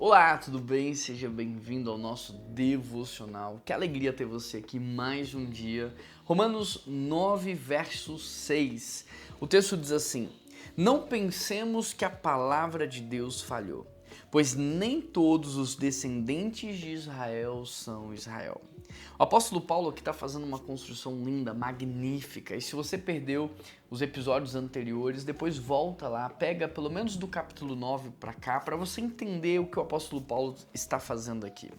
Olá, tudo bem? Seja bem-vindo ao nosso devocional. Que alegria ter você aqui mais um dia. Romanos 9, verso 6. O texto diz assim: Não pensemos que a palavra de Deus falhou, pois nem todos os descendentes de Israel são Israel. O apóstolo Paulo aqui está fazendo uma construção linda, magnífica. E se você perdeu os episódios anteriores, depois volta lá, pega pelo menos do capítulo 9 para cá, para você entender o que o apóstolo Paulo está fazendo aqui.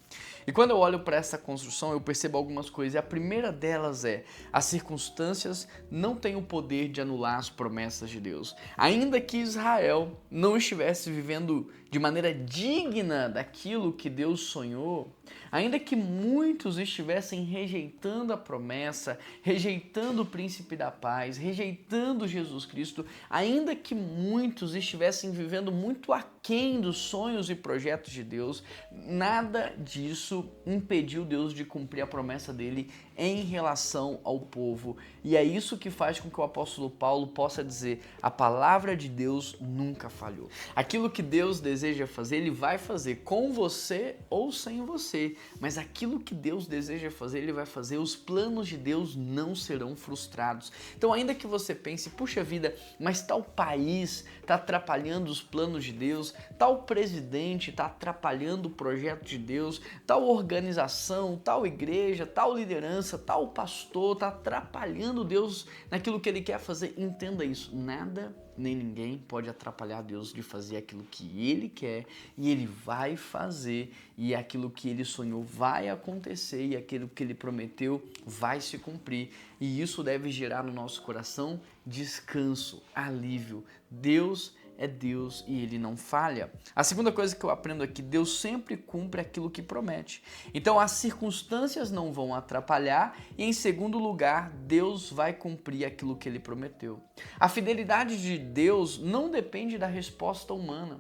E quando eu olho para essa construção, eu percebo algumas coisas. E a primeira delas é: as circunstâncias não têm o poder de anular as promessas de Deus. Ainda que Israel não estivesse vivendo de maneira digna daquilo que Deus sonhou, ainda que muitos estivessem rejeitando a promessa, rejeitando o príncipe da paz, rejeitando Jesus Cristo, ainda que muitos estivessem vivendo muito aquém dos sonhos e projetos de Deus, nada disso impediu Deus de cumprir a promessa dele em relação ao povo. E é isso que faz com que o apóstolo Paulo possa dizer: a palavra de Deus nunca falhou. Aquilo que Deus deseja fazer, ele vai fazer com você ou sem você, mas aquilo que Deus deseja fazer, ele vai fazer. Os planos de Deus não serão frustrados. Então, ainda que você pense: puxa vida, mas tal país está atrapalhando os planos de Deus, tal presidente está atrapalhando o projeto de Deus, tal organização, tal igreja, tal liderança, tal pastor está atrapalhando Deus naquilo que ele quer fazer. Entenda isso: nada nem ninguém pode atrapalhar Deus de fazer aquilo que Ele quer, e Ele vai fazer, e aquilo que Ele sonhou vai acontecer, e aquilo que Ele prometeu vai se cumprir. E isso deve gerar no nosso coração descanso, alívio. Deus é Deus e Ele não falha. A segunda coisa que eu aprendo aqui: Deus sempre cumpre aquilo que promete. Então as circunstâncias não vão atrapalhar, e em segundo lugar, Deus vai cumprir aquilo que Ele prometeu. A fidelidade de Deus não depende da resposta humana.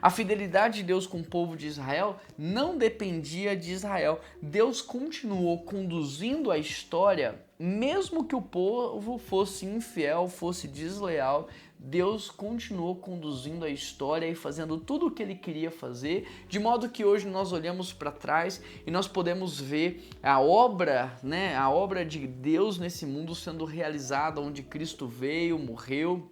A fidelidade de Deus com o povo de Israel não dependia de Israel. Deus continuou conduzindo a história, mesmo que o povo fosse infiel, fosse desleal. Deus continuou conduzindo a história e fazendo tudo o que Ele queria fazer, de modo que hoje nós olhamos para trás e nós podemos ver a obra de Deus nesse mundo sendo realizada, onde Cristo veio, morreu,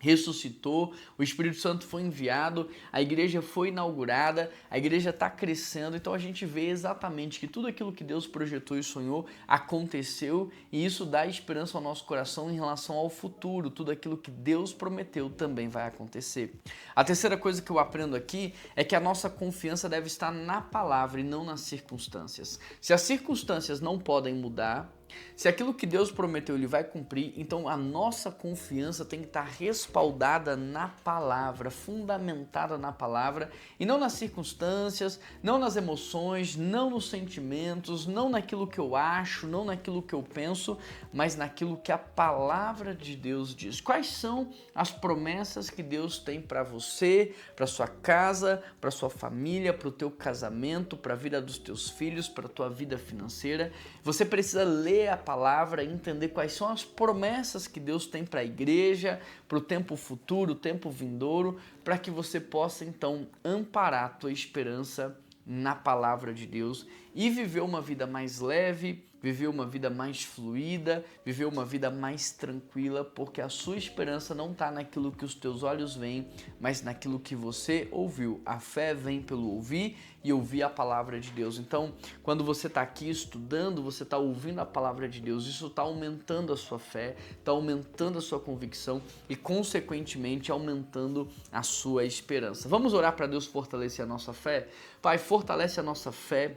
ressuscitou, o Espírito Santo foi enviado, a igreja foi inaugurada, a igreja está crescendo. Então a gente vê exatamente que tudo aquilo que Deus projetou e sonhou aconteceu, e isso dá esperança ao nosso coração em relação ao futuro. Tudo aquilo que Deus prometeu também vai acontecer. A terceira coisa que eu aprendo aqui é que a nossa confiança deve estar na palavra e não nas circunstâncias. Se as circunstâncias não podem mudar, se aquilo que Deus prometeu Ele vai cumprir, então a nossa confiança tem que estar respaldada na palavra, fundamentada na palavra, e não nas circunstâncias, não nas emoções, não nos sentimentos, não naquilo que eu acho, não naquilo que eu penso, mas naquilo que a palavra de Deus diz. Quais são as promessas que Deus tem para você, para sua casa, para sua família, para o teu casamento, para a vida dos teus filhos, para a tua vida financeira? Você precisa ler a palavra e entender quais são as promessas que Deus tem para a igreja, para o tempo futuro, o tempo vindouro, para que você possa então amparar a tua esperança na palavra de Deus e viver uma vida mais leve, viver uma vida mais fluida, viver uma vida mais tranquila, porque a sua esperança não está naquilo que os teus olhos veem, mas naquilo que você ouviu. A fé vem pelo ouvir e ouvir a palavra de Deus. Então, quando você está aqui estudando, você está ouvindo a palavra de Deus, isso está aumentando a sua fé, está aumentando a sua convicção e, consequentemente, aumentando a sua esperança. Vamos orar para Deus fortalecer a nossa fé? Pai, fortalece a nossa fé.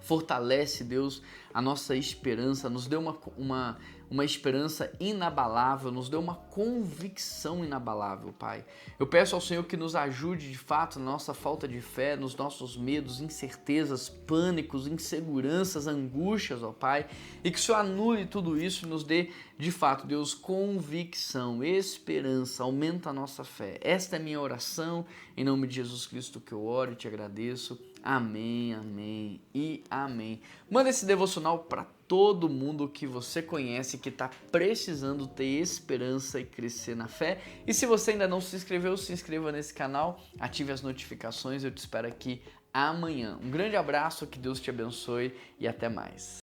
Fortalece, Deus, a nossa esperança, nos dê uma esperança inabalável, nos dê uma convicção inabalável, Pai. Eu peço ao Senhor que nos ajude de fato na nossa falta de fé, nos nossos medos, incertezas, pânicos, inseguranças, angústias, ó Pai, e que o Senhor anule tudo isso e nos dê de fato, Deus, convicção, esperança, aumenta a nossa fé. Esta é a minha oração, em nome de Jesus Cristo que eu oro e te agradeço. Amém, amém e amém. Manda esse devocional para todo mundo que você conhece que está precisando ter esperança e crescer na fé. E se você ainda não se inscreveu, se inscreva nesse canal, ative as notificações. Eu te espero aqui amanhã. Um grande abraço, que Deus te abençoe e até mais.